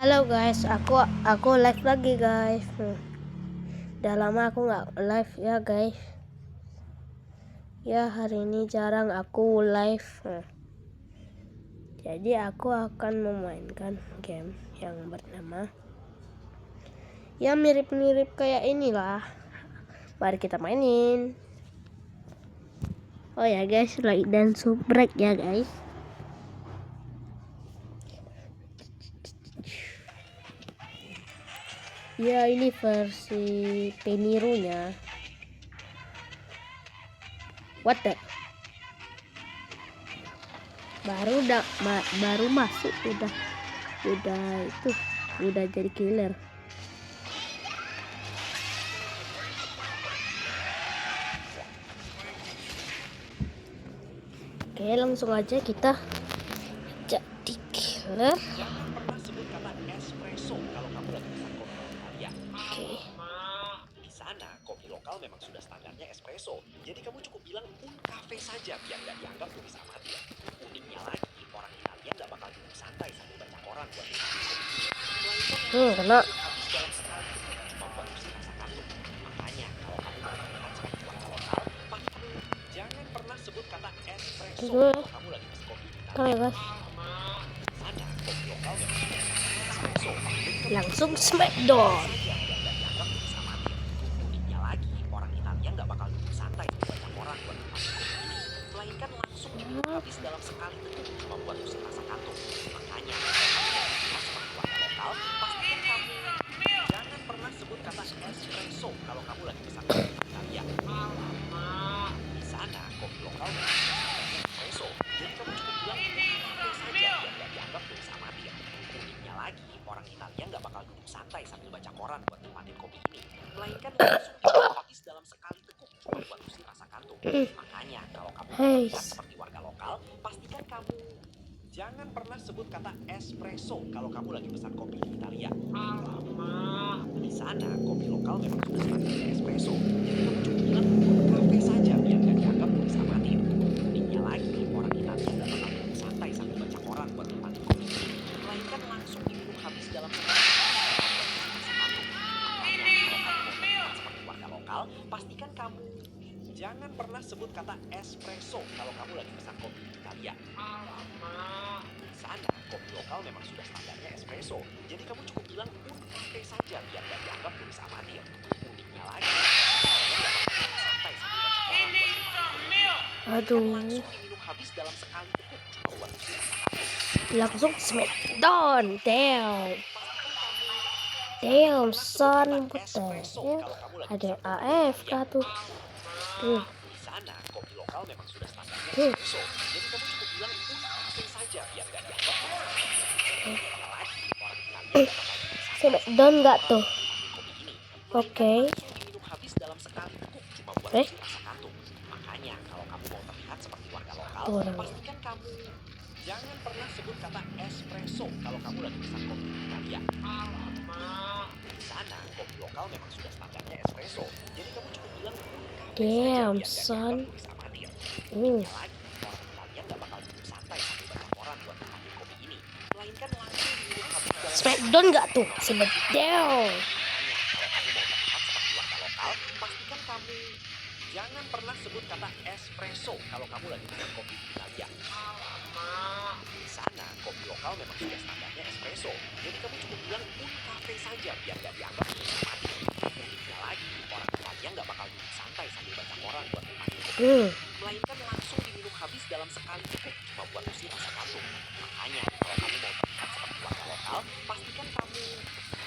Halo guys, aku live lagi guys. Udah lama aku nggak live ya guys. Ya hari ini jarang aku live. Jadi aku akan memainkan game yang bernama ya mirip-mirip kayak inilah. Mari kita mainin. Oh ya guys, like dan subrek ya guys. Ya ini versi penirunya. What the? Baru masuk udah itu udah jadi killer. Oke, langsung aja kita jadi killer. Jangan pernah sebut kata espresso kalau kamu lagi pesan kopi di Italia. Oke. Di sana, kopi lokal memang sudah standarnya espresso. Jadi kamu cukup bilang un cafe saja biar nggak dianggap turis amatir. Uniknya lagi, orang Italia nggak bakal duduk santai sambil baca koran buat Kena. habis dalam sekali cuma buat usi rasa kantuk. Makanya kalau kamu mau terlihat seperti warga lokal, jangan pernah sebut kata espresso kalau kamu lagi pesan kopi di Italia. Oke guys, Sana, kopi lokal memang sudah standarnya espresso. langsung smackdown. Uniknya lagi, orang Italia nggak bakal duduk santai baca koran buat nikmatin kopi ini, melainkan langsung diminum habis dalam sekali teguh cuma buat usir rasa kantuk. Makanya, seperti warga lokal, pastikan kamu jangan pernah sebut kata espresso kalau kamu lagi pesan kopi di Italia. Di sana, kopi lokal memang sudah standarnya espresso, jadi kamu cukup bilang cafe saja biar nggak dianggap turis amatir. Uniknya lagi, orang Italia nggak bakal duduk santai sambil baca koran buat nikmatin kopi ini, melainkan langsung diminum habis dalam sekali teguk cuma buat usir rasa kantuk. Makanya kalau kamu mau terlihat seperti warga lokal, pastikan kamu jangan pernah sebut kata espresso kalau kamu lagi pesan kopi di Italia. Di sana, kopi lokal memang sudah standarnya espresso, jadi kamu cukup bilang cafe saja biar nggak dianggap turis amatir. Uniknya lagi, orang Italia nggak bakal duduk santai sambil baca koran buat nikmatin kopi ini, melainkan langsung diminum habis dalam sekali. Seperti warga lokal, pastikan kamu jangan pernah sebut kata espresso kalau kamu lagi pesan kopi di Italia. Di sana, kopi lokal memang sudah standarnya espresso, jadi kamu cukup bilang un cafe saja biar nggak dianggap turis amatir. Uniknya lagi, santai sambil baca koran buat nikmatin kopi ini, Aduh, langsung diminum habis dalam sekali teguk cuma buat usir rasa kantuk. langsung smackdown. Damn son, what the hell? Ada AFK tuh. Di sana, kopi lokal memang sudah standarnya espresso, jadi kamu cukup bilang un cafe saja biar nggak dianggap turis amatir. Uniknya lagi, orang Italia nggak bakal duduk santai Smackdown nggak tuh? kopi ini, Oke. langsung diminum habis dalam sekali teguk cuma buat usir rasa kantuk. Makanya kalau kamu mau terlihat seperti warga lokal, pastikan kamu jangan pernah sebut kata espresso kalau kamu lagi pesan kopi di Italia. Di sana, kopi lokal memang sudah standarnya espresso, jadi kamu cukup bilang Damn biar nggak son. dianggap turis amatir. Uniknya lagi, orang Italia nggak bakal duduk santai sambil baca koran buat nikmatin kopi ini, melainkan langsung diminum habis dalam Smackdown nggak tuh? Smackdown. kalau kamu mau terlihat seperti warga lokal, pastikan kamu jangan pernah sebut kata espresso kalau kamu lagi pesan kopi di Italia. Di sana, kopi lokal memang sudah standarnya espresso, jadi kamu cukup bilang un cafe saja biar nggak dianggap turis amatir. Uniknya lagi, orang Italia nggak bakal duduk santai sambil baca koran buat nikmatin kopi ini, melainkan langsung diminum habis dalam sekali teguk cuma buat usir rasa kantuk. Makanya kalau kamu mau terlihat seperti warga lokal, pastikan kamu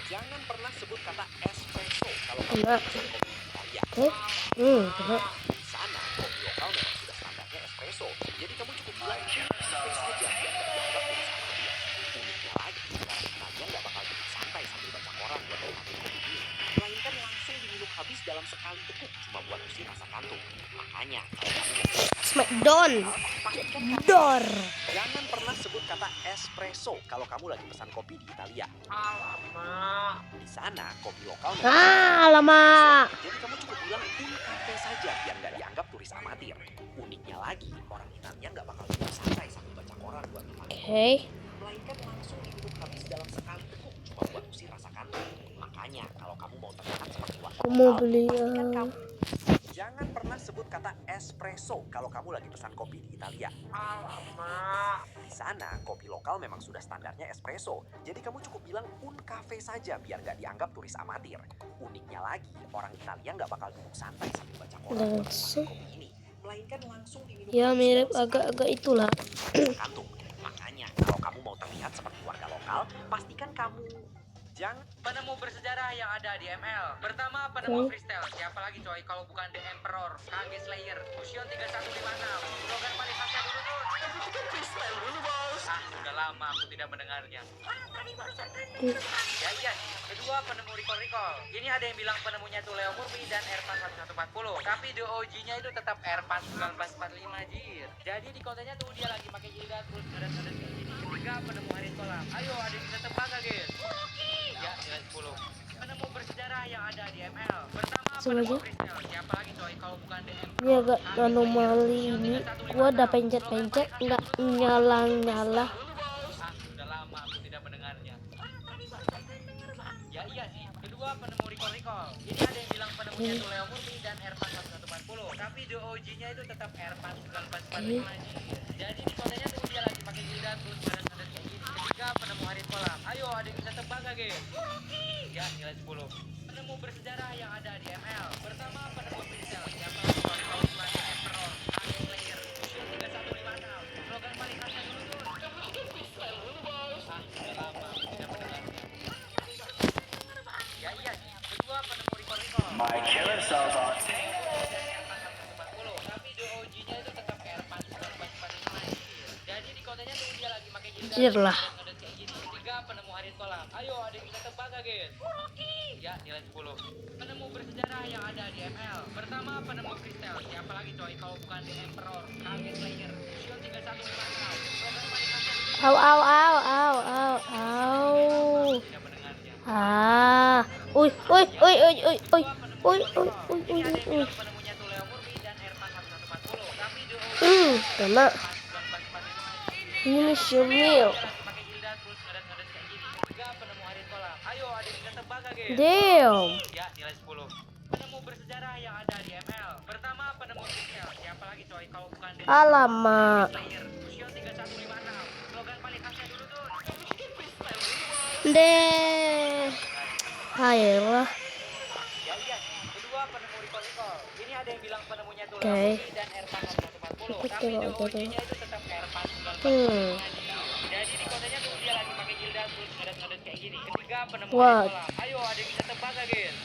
jangan pernah sebut kata espresso kalau kamu Enggak. pesan kopi di Italia. Kena. Di sana, kopi lokal memang sudah standarnya espresso, jadi kamu cukup bilang cafe saja biar nggak dianggap turis amatir. Uniknya lagi, orang Italia nggak bakal duduk santai sambil baca koran buat nikmatin kopi ini, melainkan langsung diminum habis dalam sekali teguk cuma buat usir rasa kantuk. Makanya kalau kamu mau Smackdown. pastikan Dor. jangan pernah sebut kata espresso kalau kamu lagi pesan kopi di Italia. Di sana, kopi lokal memang Alamak. jadi kamu cukup bilang un cafe saja biar nggak dianggap turis amatir. Uniknya lagi, orang Italia nggak bakal duduk santai sambil baca koran buat nikmatin kopi, Oke. melainkan langsung diminum habis dalam sekali teguk cuma Makanya kalau kamu mau terlihat seperti warga Aku mau lokal, beli pastikan kamu jangan pernah sebut kata espresso kalau kamu lagi pesan kopi di Italia. Alamak. Di sana, kopi lokal memang sudah standarnya espresso. Jadi kamu cukup bilang un cafe saja biar nggak dianggap turis amatir. Uniknya lagi, orang Italia nggak bakal duduk santai sambil baca koran buat langsung. kopi ini. Melainkan langsung diminum Ya habis mirip dalam sekali agak-agak itulah. kantung. Makanya kalau kamu mau terlihat seperti warga lokal, pastikan kamu jangan Penemu bersejarah yang ada di ML. Pertama, penemu Oke. freestyle. Siapa lagi coy kalau bukan The Emperor, KG Slayer, Fusion 3156. Slogan paling khasnya dulu tuh. Freestyle dulu, bos. Ah, sudah lama aku tidak mendengarnya. Ya iya sih. Kedua, penemu recall. Ini ada yang bilang penemunya tuh Leo Murphy dan Airpan 1140. Tapi the OG-nya itu tetap Airpan 1945, jir. Jadi di kontennya tuh dia lagi pakai jilbab terus ngedes-ngedes kayak gini. Ketiga, penemu Harit Kolam. Ayo, ada yang bisa tebak gak, guys? Ya, nilai 10. Penemu bersejarah yang ada di ML. Pertama, penemu Sengaja. freestyle. Siapa lagi coy kalau bukan The Emperor? Ini agak anomali ini. Gua udah pencet-pencet nggak nyala-nyala. Ah, sudah lama aku tidak mendengarnya. Ya iya sih. Kedua, penemu recall. Ini ada yang bilang penemunya tuh Leo Murphy dan Airpan 1140. Tapi the OG-nya itu tetap Airpan 1945, jir. Jadi di kontennya tuh dia lagi pakai jilbab terus ngedes-ngedes kayak gini. Ketiga, penemu Harit Kolam. Ayo, ada yang bisa tebak gak, guys? Ya, nilai 10. Penemu bersejarah yang ada di ML. Pertama, penemu freestyle. Siapa lagi coy kalau bukan The Emperor, KG Slayer, Fusion 3156. Slogan paling khasnya dulu tuh. Ah, sudah lama aku tidak mendengarnya. Ya iya sih. Kedua, penemu recall. My killer cells are Tapi the OG-nya itu tetap Airpan 1945, jir. Jadi di kontennya tuh dia lagi pakai jilbab Jir lah. ngedes kayak gini. Ketiga, penemu Harit Kolam. Ayo, ada yang bisa tebak gak, guys? Ya, nilai 10. Penemu bersejarah yang ada di ML. Pertama, penemu freestyle. Siapa lagi coy kalau bukan The Emperor, KG Slayer, Fusion 3156. Slogan paling khasnya dulu. Au au au au au au. Tidak mendengarnya. Ah. Uy uy uy uy uy uy. Uy uy uy Ini uy ada yang uy. bilang penemunya tuh Leo Murphy dan Airpan 1140. Tapi the OG Kena. Ini Syumil. pakai jilbab terus ngedes-ngedes kayak gini. Ketiga, penemu Harit Kolam. Ayo, ada yang bisa tebak gak, guys? Damn. Ya, nilai 10. Penemu bersejarah yang ada di ML. Pertama, penemu freestyle. Siapa lagi coy kalau bukan The Alamak. Slayer, Fusion 3156. Slogan paling khasnya dulu tuh. Deh. Ayolah. Ya iya sih. Kedua, penemu recall. Ini ada yang bilang penemunya tuh Oke. Leo Murphy dan Airpan 1140. Aku Tapi the tengok aja OG-nya itu tetap Airpan 1945. Hmm. Jadi di kontennya tuh dia lagi pakai jilbab terus ngedes-ngedes kayak gini. Ketiga, penemu Wah. Harit Kolam. Ayo, ada yang bisa tebak gak, guys?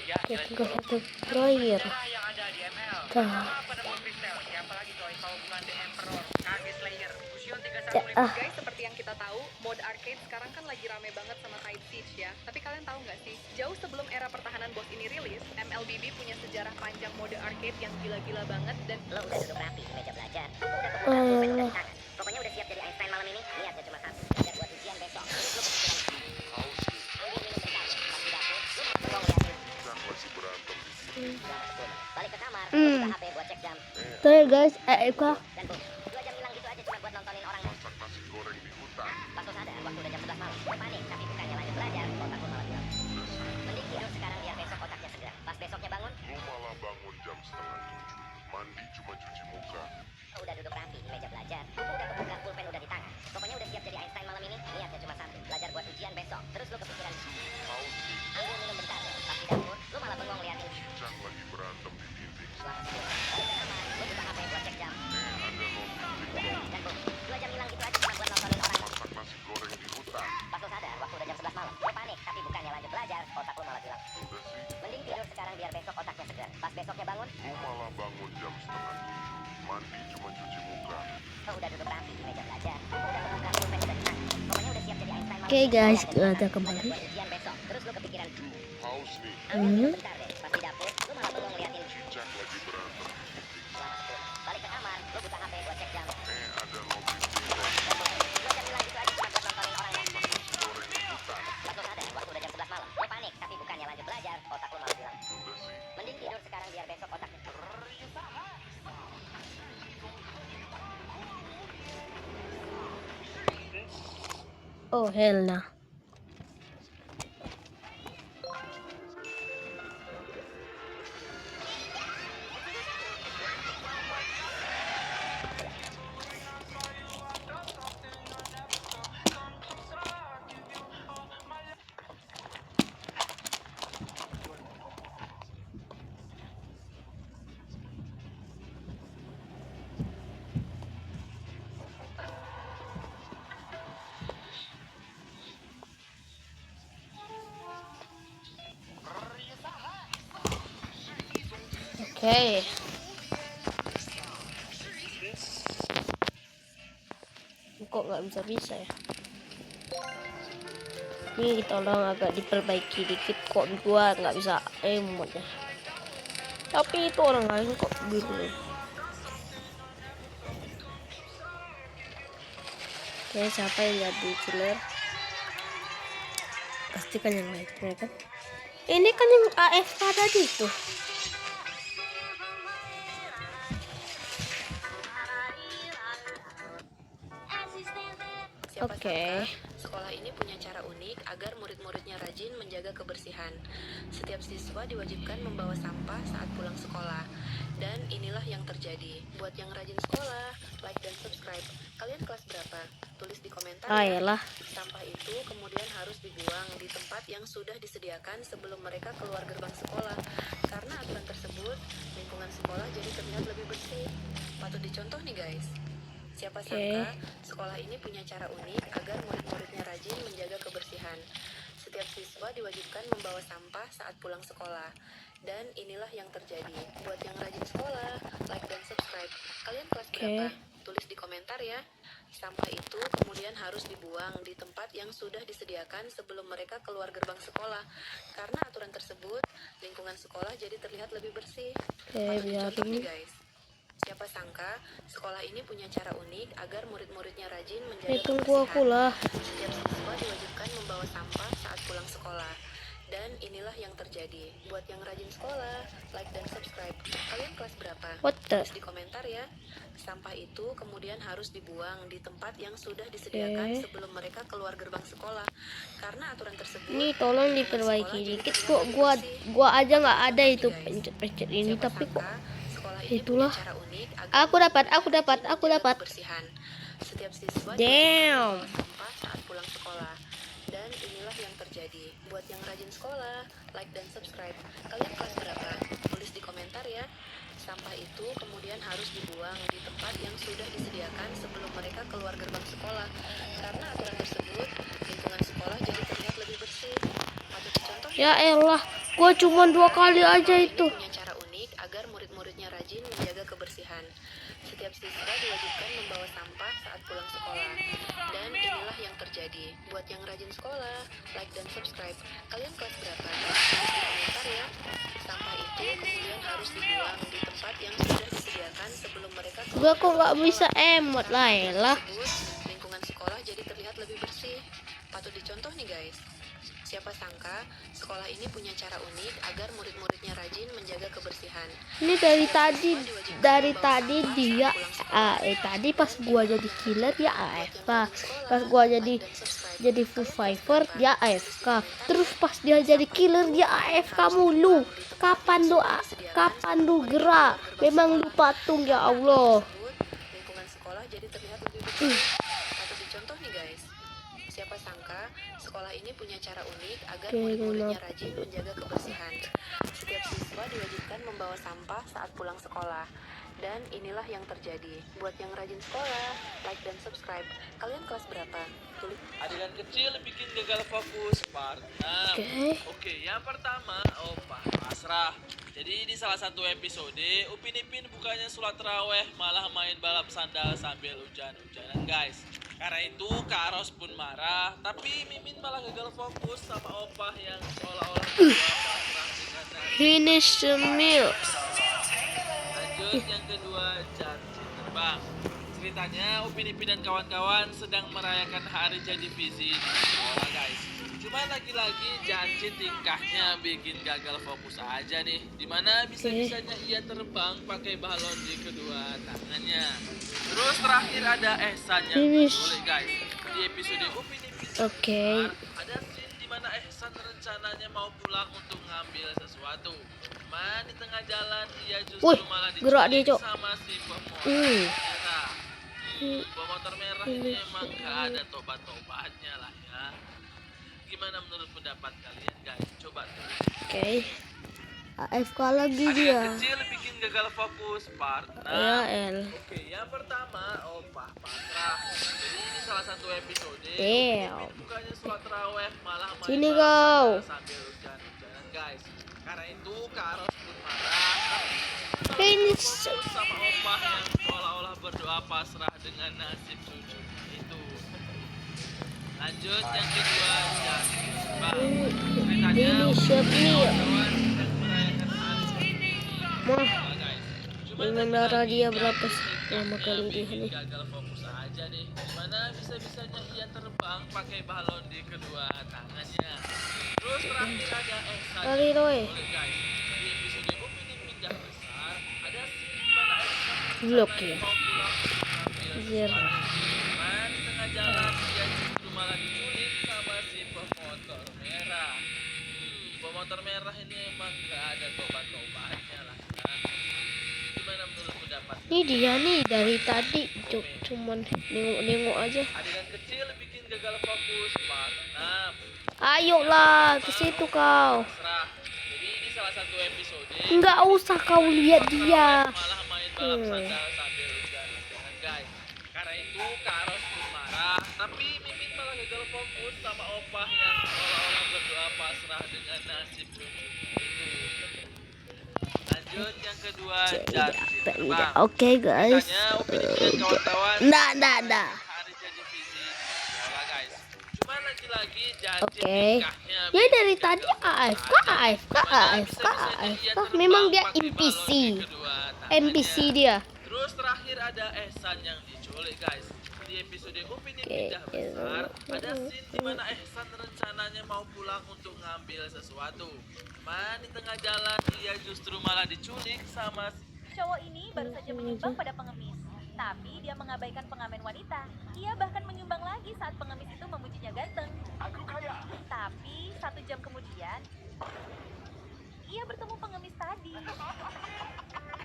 Ya, nilai Kita 10. satu player. Sejarah yang ada di ML. Dah. Pertama, penemu freestyle. Siapa lagi coy kalau bukan The Emperor, KG Slayer, Fusion Ah. 3155. Guys, seperti yang kita tahu, mode arcade sekarang kan lagi rame banget sama Tide Siege ya. Tapi kalian tahu nggak sih, jauh sebelum era pertahanan bos ini rilis, MLBB punya sejarah panjang mode arcade yang gila-gila banget dan Lo udah duduk rapi di meja belajar, buku udah kebuka, pulpen udah di tangan. Pokoknya udah siap jadi Einstein malam ini, niatnya cuma satu, belajar buat ujian besok. Terus lo kepikiran ambil minum bentar deh, pas di dapur, lo malah bengong liatin. Balik ke kamar, lo buka HP buat cek jam. Oke guys, Eka. Dan boom, 2 jam hilang gitu aja cuma buat nontonin orang masak nasi goreng di hutan. Pas lo sadar, waktu udah jam 11 malam, lo panik, tapi bukannya lanjut belajar, otak lo malah bilang, mending tidur sekarang biar besok otaknya segar. Pas besoknya bangun, Gue malah bangun jam 6:30. Mandi cuma cuci muka. lo udah duduk rapi di meja belajar, buku udah kebuka, pulpen udah di tangan. Pokoknya udah siap jadi Einstein malam ini, niatnya cuma satu, belajar buat ujian besok. Terus lo kepikiran, Haus nih, ambil minum bentar deh, pas di dapur, lo malah bengong liatin. Cicak lagi berantem di dinding. Balik ke kamar, lo buka HP buat cek jam. Ada notif TikTok. Dan boom, 2 jam hilang gitu aja cuma buat nontonin orang Masak nasi goreng di hutan. Pas lo sadar, waktu udah jam 11 malam, lo panik, tapi bukannya lanjut belajar, otak lo malah bilang, Udah sih, mending tidur sekarang biar besok otaknya segar. Pas besoknya bangun, gue malah bangun jam 6:30. Mandi cuma cuci muka. lo udah duduk rapi di meja belajar, buku udah kebuka, pulpen udah di tangan. Pokoknya udah siap jadi Einstein malam Oke ini, guys, niatnya cuma kita satu, kembali. belajar buat ujian besok. Terus lo kepikiran, Haus nih, ambil minum bentar deh, pas di dapur, lo malah bengong liatin. Cicak lagi berantem di dinding. Balik ke kamar, lo buka HP buat cek jam. Ada notif TikTok. Dan boom, 2 jam hilang gitu aja cuma buat nontonin orang masak. Nasi goreng di hutan. Pas lo sadar, waktu udah jam 11 malam, lo panik, tapi bukannya lanjut belajar, otak lo malah bilang, Udah sih, mending tidur sekarang biar besok otaknya. Oh hell nah. Oke. Kok nggak bisa ya? Ini tolong agak diperbaiki dikit, kok gua nggak bisa emot ya. Tapi itu orang lain kok gitu. Oke, siapa yang jadi killer? Pastikan yang lain, ya kan? Ini kan yang AFK tadi tuh. Siapa Oke. sangka, sekolah ini punya cara unik agar murid-muridnya rajin menjaga kebersihan. Setiap siswa diwajibkan membawa sampah saat pulang sekolah. Dan inilah yang terjadi. Buat yang rajin sekolah, like dan subscribe. Kalian kelas berapa? Tulis di komentar Ah, ya. yalah. Sampah itu kemudian harus dibuang di tempat yang sudah disediakan sebelum mereka keluar gerbang sekolah. Karena aturan tersebut, lingkungan sekolah jadi terlihat lebih bersih. Patut dicontoh nih guys. Siapa Oke. sangka, sekolah ini punya cara unik agar murid-muridnya rajin menjaga kebersihan. Setiap siswa diwajibkan membawa sampah saat pulang sekolah. Dan inilah yang terjadi. Buat yang rajin sekolah, like dan subscribe. Kalian kelas Oke. berapa? Tulis di komentar ya. Sampah itu kemudian harus dibuang di tempat yang sudah disediakan sebelum mereka keluar gerbang sekolah. Karena aturan tersebut, lingkungan sekolah jadi terlihat lebih bersih. Oke, Patut dicontoh nih biarin. guys. Siapa sangka, sekolah ini punya cara unik agar murid-muridnya rajin menjaga Eh, tunggu aku kebersihan. lah. Setiap siswa diwajibkan membawa sampah saat pulang sekolah. Dan inilah yang terjadi. Buat yang rajin sekolah, like dan subscribe. Kalian kelas berapa? What the? Tulis di komentar ya. Sampah itu kemudian harus dibuang di tempat yang sudah disediakan Oke. sebelum mereka keluar gerbang sekolah. Karena aturan tersebut, Ini tolong lingkungan diperbaiki sekolah jadi dikit. terlihat Kok lebih gua bersih. gua aja nggak ada Contoh itu nih, guys. pencet-pencet ini, Siapa tapi kok sangka, sekolah ini itulah. punya cara unik agar Aku dapat, murid-muridnya aku dapat, rajin aku menjaga dapat. kebersihan. Setiap siswa Damn. diwajibkan membawa sampah saat pulang sekolah. Dan inilah yang terjadi. Buat yang rajin sekolah, like dan subscribe. Kalian kelas berapa? Tulis di komentar ya. Sampah itu kemudian harus dibuang di tempat yang sudah disediakan sebelum mereka keluar gerbang sekolah. Karena aturan tersebut, lingkungan sekolah jadi terlihat lebih bersih. Patut dicontoh Ya elah, gua cuma 2 kali aja Sekolah itu. ini punya cara unik agar murid-muridnya rajin menjaga kebersihan. Setiap siswa diwajibkan membawa sampah saat pulang sekolah. Dan inilah yang terjadi. Buat yang rajin sekolah, like dan subscribe. Kalian kelas berapa? Tulis di komentar ya. Sampah itu kemudian harus dibuang di tempat yang sudah disediakan sebelum mereka Gua kok nggak bisa emot lah elah. tersebut, lingkungan sekolah jadi terlihat lebih bersih. Patut dicontoh nih guys. Siapa sangka, sekolah ini punya cara unik agar murid-muridnya rajin menjaga kebersihan. Ini dari tadi dia tadi pas gua jadi killer ya AFK. Pas gua jadi survivor dia AFK. Terus pas dia jadi killer dia AFK mulu. Kapan lu gerak? Memang lu patung ya Allah. Lingkungan sekolah jadi terlihat lebih bersih. Patut dicontoh nih guys. Siapa sangka, sekolah ini punya cara unik agar Oke, murid-muridnya maaf. rajin menjaga kebersihan. Setiap siswa diwajibkan membawa sampah saat pulang sekolah. Dan inilah yang terjadi. Buat yang rajin sekolah, like dan subscribe. Kalian kelas berapa? Tulis Adegan kecil bikin gagal fokus part 6. Oke. Oke, yang pertama Opah pasrah. Jadi di salah satu episode Upin Ipin bukannya sholat raweh malah main balap sandal sambil hujan-hujanan guys. Karena itu Kak Ros pun marah, tapi Mimin malah gagal fokus sama Opah yang seolah-olah pasrah dengan Finish the meal. Lanjut yang kedua, janji terbang. Ceritanya Upin Ipin dan kawan-kawan sedang merayakan hari jadi visi di sekolah guys. Cuma lagi-lagi janji tingkahnya bikin gagal fokus aja nih. Dimana bisa-bisanya ia terbang pakai balon di kedua tangannya. Terus terakhir ada Ehsan yang Finish. boleh guys. Di episode Upin Ipin Oke. ada scene dimana Ehsan rencananya mau pulang untuk ngambil sesuatu. Cuman di tengah jalan ia justru Wih, malah gerak dia, diculik Cok. sama si pemotor Hmm. merah. Pemotor merah ini emang gak ada tobat-tobatnya lah ya. Gimana menurut pendapat kalian guys? Coba tulis. Oke. AFK lagi Adegan dia. kecil bikin gagal fokus part 6. Ya el. Oke, yang pertama Opah pasrah. Jadi ini salah satu episode. Damn. Upin bukannya sholat raweh malah main Sini balap kau. sandal sambil hujan-hujanan guys. Karena itu Kak Ros pun marah. Tapi Ini fokus sama opah yang seolah-olah berdoa pasrah dengan nasib cucu itu. Lanjut yang kedua, Justin Bang. Ceritanya ini siapa nih ya? kawan sedang merayakan hari ini. Mah, Nah, guys, cuma dengan lagi-lagi darah dia Justin berapa kekasihnya lama kali dia bikin nih? gagal fokus aja deh. Gimana bisa-bisanya ia terbang pakai balon di kedua tangannya. Terus terakhir ada Ehsan. Kali Roy. Boleh guys, di episode Upin Ipin Dah Besar ada scene di mana Ehsan Blok rencananya ya. mau pulang untuk ngambil Zero. sesuatu. Cuman di tengah jalan dia justru malah diculik sama si pemotor merah. Pemotor merah ini emang gak ada tobat-tobatnya lah ya. Gimana menurut pendapat? Ini dia nih dari tadi cuman nengok-nengok aja. Adegan kecil bikin gagal fokus part 6. Ayolah ke situ kau. Pasrah. Jadi ini salah satu episode Nggak usah kau lihat dia. malah main balap sandal sambil hujan-hujanan guys. Karena itu Kak Ros pun marah, tapi Mimin malah gagal fokus sama opah yang seolah-olah berdoa pasrah dengan nasib cucu itu. Lanjut yang kedua, Justin terbang. Oke guys. Ceritanya Upin Ipin dan kawan-kawan Nggak. hari jadi fisik sekolah guys. Cuma lagi-lagi Justin Oke. nikahnya Dia dari bikin tadi gagal AFK, aja. AFK, Gimana AFK, bisa-bisanya ia AFK. terbang Memang dia pakai NPC. balon di kedua tangannya. NPC dia. Terus terakhir ada Ehsan yang diculik guys. Di episode Upin Ipin Oke, Dah Besar ada scene di mana Ehsan rencananya mau pulang untuk ngambil sesuatu. Cuman di tengah jalan ia justru malah diculik sama Cowok ini baru saja menyumbang pada pengemis, tapi dia mengabaikan pengamen wanita. Ia bahkan menyumbang lagi saat pengemis itu memujinya ganteng. Tapi 1 jam kemudian, ia bertemu pengemis tadi.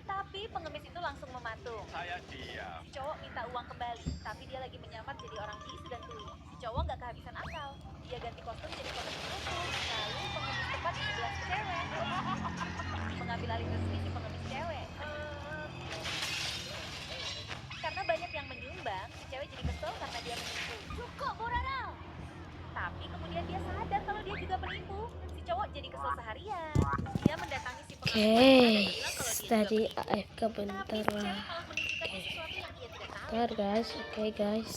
Tapi pengemis itu langsung mematung. Si cowok minta uang kembali, tapi dia lagi menyamar jadi orang bisu dan tuli. Si cowok nggak kehabisan akal. Dia ganti kostum jadi pengemis lumpuh, lalu pengemis tepat di sebelah si cewek. Mengambil alih resmi si pengemis cewek. Karena banyak yang menyumbang, si cewek jadi kesel karena dia menipu. Cukup, Burana! Tapi kemudian dia sadar kalau dia juga penipu. Si cowok jadi kesel seharian. Dia mendatangi si pengemis Oke, dan bilang kalau dia juga tadi penipu. AFK Tapi bentar si cewek lah. malah menunjukkannya sesuatu yang ia tidak tahu. Bentar guys, oke guys.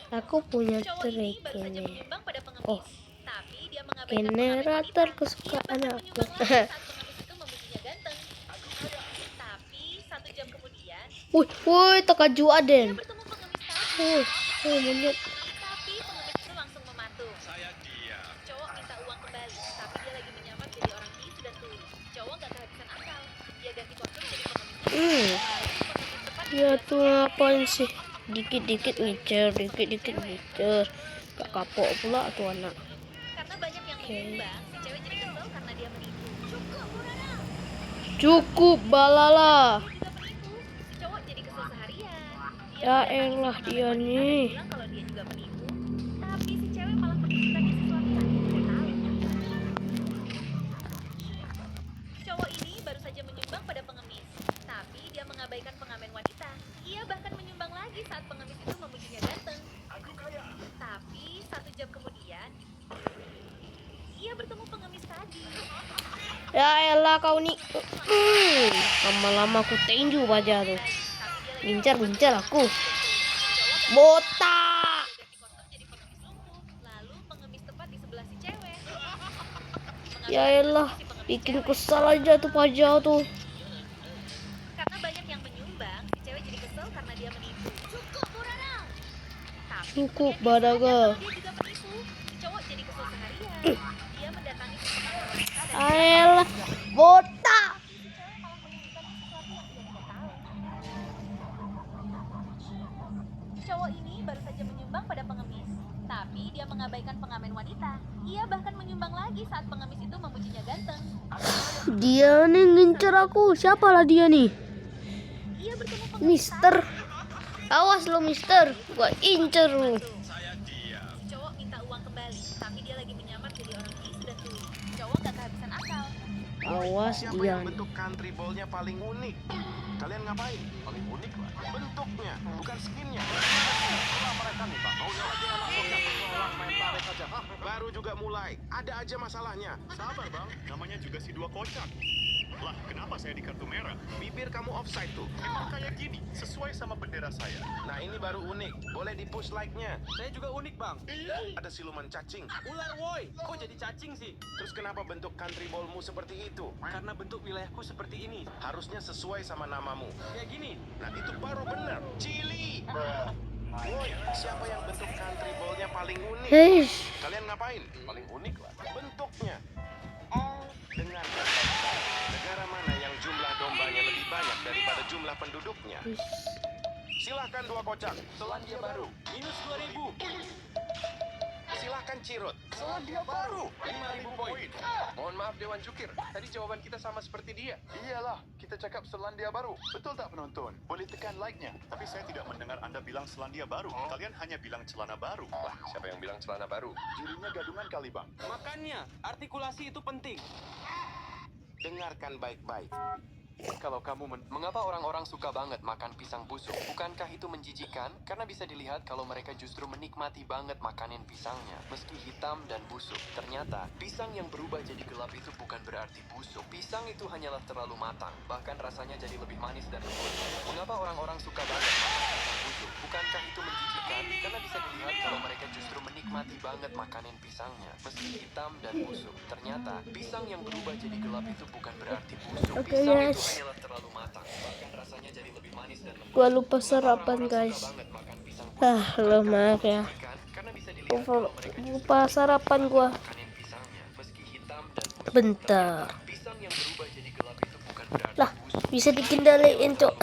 Aku punya Cowok trik ini baru saja ini. menyumbang pada pengemis. Oh, Tapi dia mengabaikan pengamen generator wanita. kesukaan Dia bahkan aku. menyumbang lagi saat pengemis itu memujinya ganteng. Tapi 1 jam kemudian, Woi, tekaju dia Aden. bertemu pengemis tadi. Menyut. Tapi pengemis itu langsung mematung. Cowok minta uang kembali, tapi dia lagi menyamar jadi orang bisu dan tuli. Cowok nggak kehabisan akal. Dia ganti kostum jadi pengemis. Lalu pengemis tepat di Ya sebelah tuh ngapain sih? Dikit-dikit ngecer, dikit-dikit ngecer. Gak kapok pula tuh anak. karena banyak yang menyumbang, si cewek jadi kesel karena dia menipu. Cukup, Burana! Cukup balala. Dia juga penipu. Si cowok jadi kesel seharian. Dia Ya mendatangi elah si dia pengamen wanita nih. dan bilang kalau dia juga penipu. Tapi si cewek malah menunjukkannya sesuatu yang dia tidak tahu. Cowok ini baru saja menyumbang pada pengemis, tapi dia mengabaikan pengamen wanita. Ia bahkan menyumbang lagi saat pengemis itu memujinya ganteng. Tapi 1 jam kemudian, ia bertemu pengemis tadi. Ya elah kau nih. Lama-lama aku tinju wajah tuh. Bincar aku. Botak. Lalu pengemis tepat di sebelah si cewek. Ya elah, bikin kesal aja tuh wajah tuh. Karena banyak yang menyumbang, si cewek jadi kesel karena dia menipu. Cukup, Burana! Tapi Cukup, kemudian dia sadar Badaga. kalau dia juga penipu. Si cowok jadi kesel seharian. Dia mendatangi si pengamen wanita dan Ayolah, botak. si cewek malah menunjukkannya sesuatu yang dia tidak tahu. Cowok ini baru saja menyumbang pada pengemis, tapi dia mengabaikan pengamen wanita. Ia bahkan menyumbang lagi saat pengemis itu memujinya ganteng. Dia nih ngincer aku. Siapalah dia nih? Ia bertemu pengemis Mister. Awas lo Mister. Gua incer lu. Si cowok minta uang kembali, tapi dia lagi menyamar jadi orang bisu dan tuli. Cowok gak kehabisan akal. Awas Siapa dia yang nih. bentuk country ball-nya paling unik? Kalian ngapain? Paling unik lah. Bentuknya, bukan skinnya. Itulah mereka nih, Pak. Maunya lagi anak bocah sekolah main tarik aja. Baru juga mulai. Ada aja masalahnya. Sabar, Bang. Namanya juga si dua kocak. Lah, kenapa saya di kartu merah? Bibir kamu offside tuh. Emang kayak gini, sesuai sama bendera saya. Nah, ini baru unik. Boleh di-push like-nya. Saya juga unik, Bang. Ada siluman cacing. Ular woi, kok jadi cacing sih? Terus kenapa bentuk country ballmu seperti itu? Karena bentuk wilayahku seperti ini. Harusnya sesuai sama namamu. Kayak gini. Nah, itu baru benar. Chili. Woi, siapa yang bentuk country ball-nya paling unik? Heish. Kalian ngapain? Paling unik lah. Bentuknya. Dengarkan baik-baik. Negara mana yang jumlah dombanya lebih banyak daripada jumlah penduduknya? Silahkan 2 kocak. Selandia Baru. Minus 2000. Silahkan Cirut. Selandia Baru. 5000 poin. Mohon maaf Dewan Jukir. Tadi jawaban kita sama seperti dia. Iyalah, kita cakap Selandia Baru. Betul tak penonton? Boleh tekan like-nya. Tapi saya tidak mendengar Anda bilang Selandia Baru. Kalian hanya bilang celana baru. Wah, siapa yang bilang celana baru? Jurinya gadungan kali, Bang. Makanya, artikulasi itu penting. Dengarkan baik-baik. Kalau kamu mengapa orang-orang suka banget makan pisang busuk? Bukankah itu menjijikan? Karena bisa dilihat kalau mereka justru menikmati banget makanin pisangnya, meski hitam dan busuk. Ternyata, pisang yang berubah jadi gelap itu bukan berarti busuk. Pisang itu hanyalah terlalu matang, bahkan rasanya jadi lebih manis dan lembut. Mengapa orang-orang suka banget makan pisang busuk? Bukankah itu menjijikan? Karena bisa dilihat kalau mereka justru menikmati banget makanin pisangnya, meski hitam dan busuk. Ternyata, pisang yang berubah jadi gelap itu bukan berarti busuk. Oke, Pisang guys. itu hanyalah terlalu matang, bahkan rasanya jadi lebih manis dan lembut. Gua lupa sarapan, guys. Lo maaf ya. Karena bisa dilihat kalau mereka Lupa sarapan gua. makanin pisangnya, meski hitam dan busuk. Bentar. Pisang yang berubah jadi gelap itu bukan berarti Lah, busuk. bisa dikendaliin, Cok.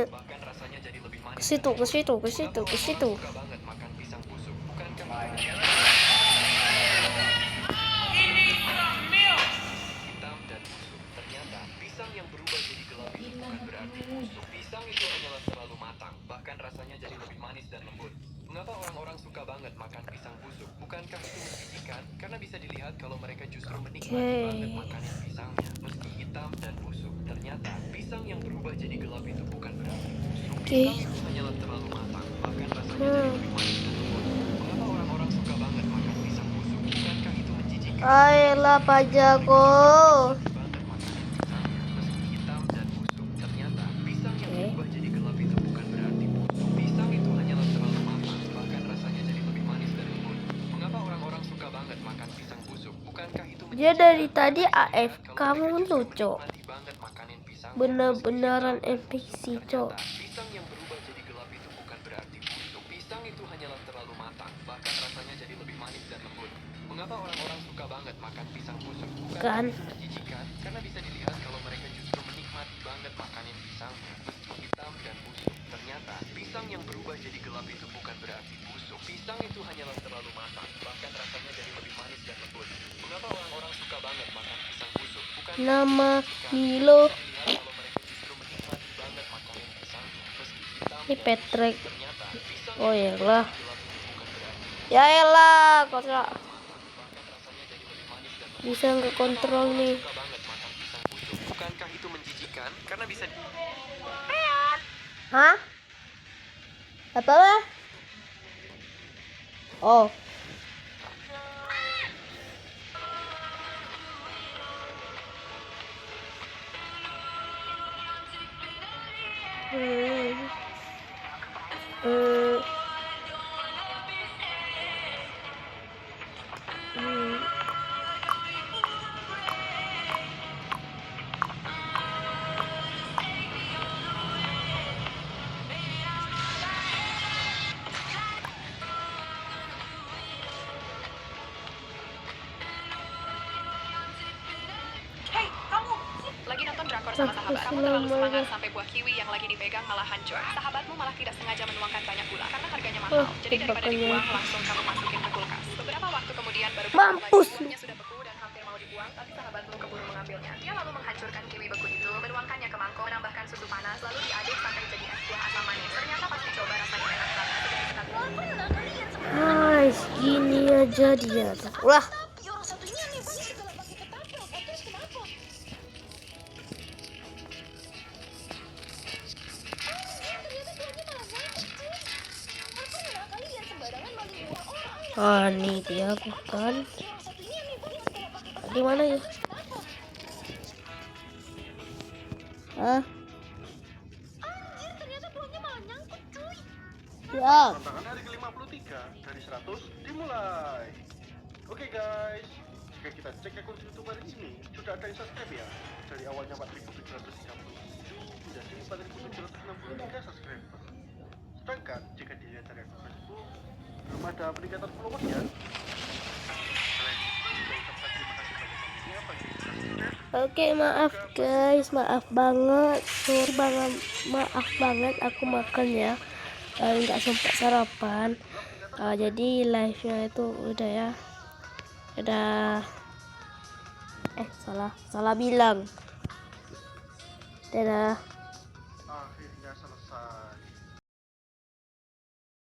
Bahkan rasanya jadi lebih manis. Ke situ, ke situ, ke situ, ke situ. Suka banget makan pisang busuk, bukankah? Hitam dan busuk. Ternyata pisang yang berubah jadi gelap itu bukan berarti busuk. Pisang itu hanyalah terlalu matang, bahkan rasanya jadi lebih manis dan lembut. Mengapa orang-orang suka banget makan pisang busuk? Bukankah itu menjijikan? Karena bisa dilihat kalau mereka justru menikmati banget makanin pisangnya, meski hitam dan busuk. Ternyata pisang yang berubah jadi gelap itu bukan berarti busuk. Pisang itu hanyalah terlalu matang, bahkan rasanya jadi lebih manis dan lembut. Mengapa orang-orang suka banget makan pisang busuk? Bukankah itu menjijikan? Ayolah, Pak Jago. Banget makanin pisangnya, meski hitam dan busuk. Ternyata pisang yang berubah jadi gelap itu bukan berarti busuk. Pisang itu hanyalah terlalu matang, bahkan rasanya jadi lebih manis dan lembut. Mengapa orang-orang suka banget makan pisang busuk? Bukankah itu Dia dari tadi AFK mulu, Cok. menikmati banget makanin pisangnya, Bener-beneran NPC, Cok. pisang yang berubah jadi gelap itu bukan berarti busuk. Pisang itu hanyalah terlalu matang, bahkan rasanya jadi lebih manis dan lembut. Mengapa orang-orang suka banget makan pisang busuk? Bukan Kan. itu menjijikan? Karena bisa dilihat kalau mereka justru menikmati banget makanin pisangnya, meski hitam dan busuk. Ternyata pisang yang berubah jadi gelap itu bukan berarti busuk. Pisang itu hanyalah terlalu matang, bahkan rasanya jadi lebih manis dan lembut. Mengapa orang-orang suka banget makan pisang busuk? Bukan Nama Milo. kalau mereka justru menikmati banget makanin pisangnya, meski hitam Ini Patrick. ternyata pisang Oh ya lah. gelap itu bukan berarti Ya elah, kok nggak rasanya jadi lebih manis dan lembut. bisa nggak kontrol nih. Suka banget makan pisang busuk. Bukankah itu menjijikan? Karena bisa Hah? Apa? Oh. Hey, kamu! Lagi nonton drakor sama sahabat. Kamu terlalu semangat sampai buah kiwi yang lagi dipegang malah hancur. Sahabatmu malah tidak sengaja menuangkan banyak gula karena harganya mahal. Jadi daripada dibuang, langsung kamu masukin ke kulkas. Beberapa waktu kemudian baru Mampus. buahnya sudah beku dan hampir mau dibuang, tapi sahabatmu keburu mengambilnya. Dia lalu menghancurkan kiwi beku itu, menuangkannya ke mangkok, menambahkan susu panas, lalu diaduk sampai jadi es buah asam manis. Ternyata pas dicoba rasanya enak banget. Guys, gini aja dia. Ulah. Ah, ini dia bukan. Di mana ya? Hah? Anjir, ternyata buahnya malah nyangkut, cuy. Siap. Tantangan hari ke-53 dari 100 dimulai. Oke guys, jika kita cek akun YouTube hari ini sudah ada yang subscribe ya. Dari awalnya 4.737 menjadi 4.763 subscriber. Sedangkan jika dilihat dari akun Facebook belum ada peningkatan followers ya. Selain itu, saya ucapkan terima kasih banyak familinya bagi yang sudah subscribe. Oke, maaf guys, maaf banget, maaf banget aku makan ya, nggak sempat sarapan. Jadi live-nya itu udah ya, udah salah bilang. Dadah.